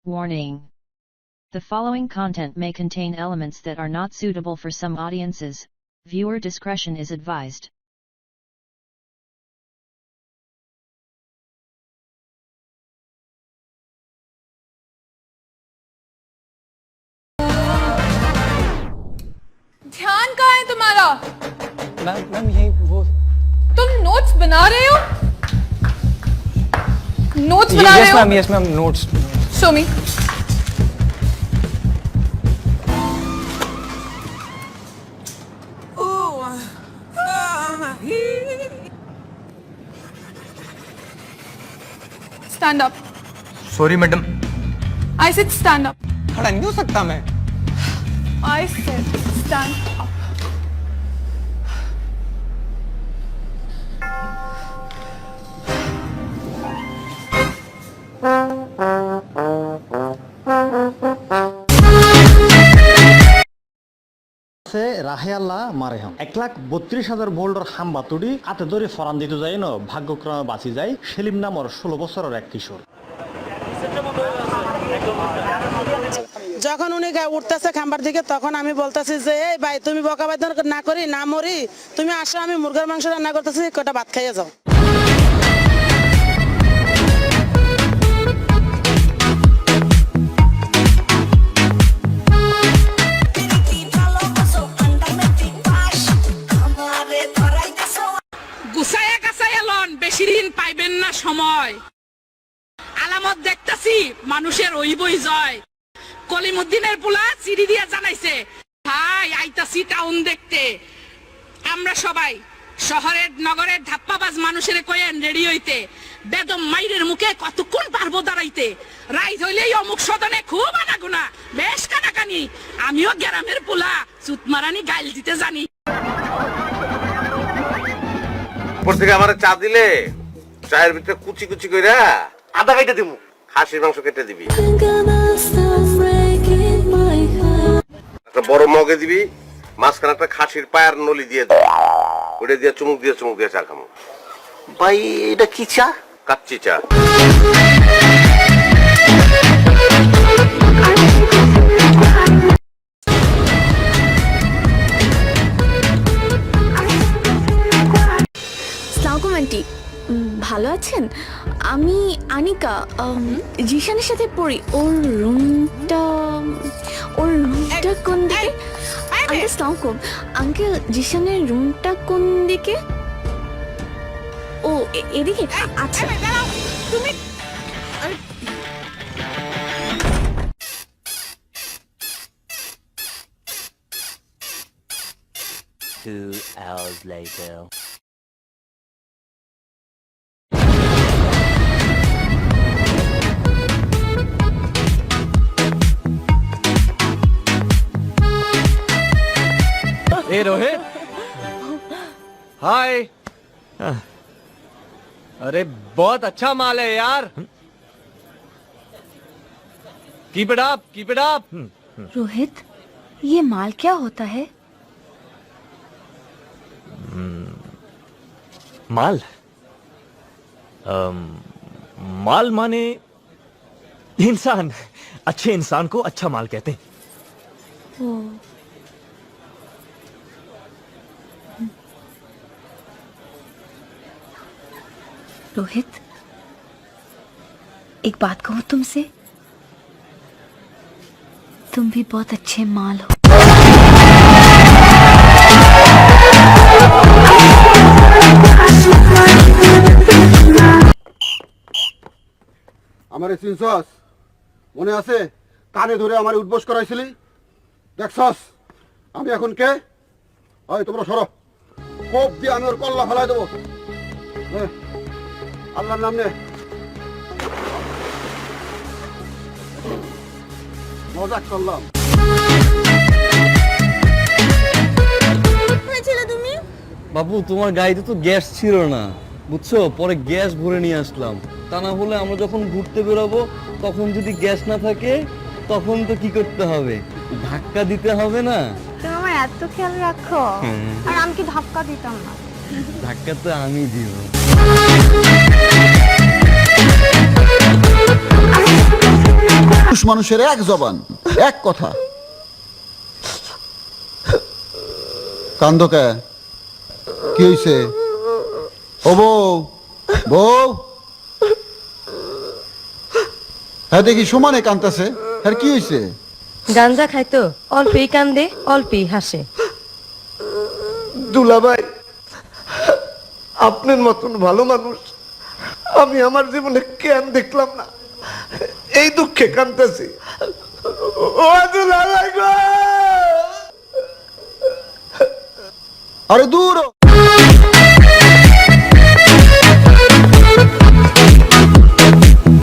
Warning. The following content may contain elements that are not suitable for some audiences. Viewer discretion is advised. ध्यान कहाँ है तुम्हारा? Ma'am यही वो तुम नोट्स बना रहे हो? नोट्स बना रहे हो? Yes ma'am notes. Show me. Stand up. Sorry madam. I said stand up. खड़ा नहीं हो सकता मैं। I said stand up. রাহে আল্লাহ মারে হাম 1,32,000 ভোল্টর হাম বাতুড়ি হাতে ধরে ফরান দিতে যায় না ভাগ্যক্রমে বাঁচি যায় সেলিম নামর 16 বছরের এক কিশোর। যখন উনি উঠতেছে খাম্বার দিকে তখন আমি বলতেছি যে এই ভাই তুমি বকাবাদ না করি না মরি তুমি আসো আমি মুরগার মাংস রান্না করতেছি কটা ভাত খাইয়ে যাও। গুছায়া কাছায়া লন বেশি দিন পাইবেন না সময় আলামত দেখতাছি মানুষের ওইবই জয় কলিমুদ্দিনের পোলা চিঠি দিয়া জানাইছে ভাই আইতাছি টাউন দেখতে আমরা সবাই শহরের নগরের ধাপ্পাবাজ মানুষের কয়েন রেডি হইতে বেদম মাইরের মুখে কতক্ষণ পারবো দাঁড়াইতে রাইত হইলেই অমুক সদনে খুব আনাগুনা বেশ কানাকানি আমিও গ্রামের পোলা চুতমারানি গাইল দিতে জানি। উপর থেকে আমার চা দিলে চায়ের ভিতরে কুচি কুচি কইরা আদা কেটে দিমু খাসির মাংস কেটে দিবি একটা বড় মগে দিবি মাঝখানে একটা খাসির পায়ের নলি দিয়ে দিবি ওটা দিয়ে চুমুক দিয়ে চা খামু। ভাই এটা কি চা? কাচ্চি চা। আন্টি ভালো আছেন? আমি আনিকা জিশানের সাথে পড়ি। ওর রুমটা কোন দিকে? আসসালামু আঙ্কেল জিশানের রুমটা কোন দিকে? ও এদিকে। আচ্ছা তুমি 2 hours later. ए रोहित हाय। अरे बहुत अच्छा माल है यार। Keep it up. रोहित ये माल क्या होता है? माल माल माने इंसान। अच्छे इंसान को अच्छा माल कहते हैं। रोहित एक बात कहूं तुमसे, तुम भी बहुत अच्छे माल हो। আমারে চিনছস? মনে আছে কানে ধরে আমারে উঠবোস করাইছিলি? দেখছস আমি এখন কে? ওই তোমরা সরো, কোপ দিয়ে আমি ওর কল্লা ফেলাই দেবো। আল্লাহর নাম নে। মজাক করলাম। তুমি বাবু তোমার গাড়িতে তো গ্যাস ছিল না বুঝছো, পরে গ্যাস ভরে নিয়ে আসলাম। তা না হলে আমরা যখন ঘুরতে বেরোবো তখন যদি গ্যাস না থাকে তখন তো কি করতে হবে? ধাক্কা দিতে হবে না? তুমি আমার এত খেয়াল রাখো। আর আমি কি ধাক্কা দিতাম না? ধাক্কা তো আমি দিব। মানুষের এক জবান, এক কথা। কান্দকে কি হইছে? ও বউ, বউ, হ্যাঁ দেখি সমানে কান্দাছে, হ্যাঁ কি হইছে? গাঞ্জা খাইতো, অল্পেই কান্দে অল্পেই হাসে। দুলাভাই, আপনার মতন ভালো মানুষ আমি আমার জীবনে কেন দেখলাম না, এই দুঃখে কাঁদতেছি। ও দুলাভাই গো! আরে দূর হ।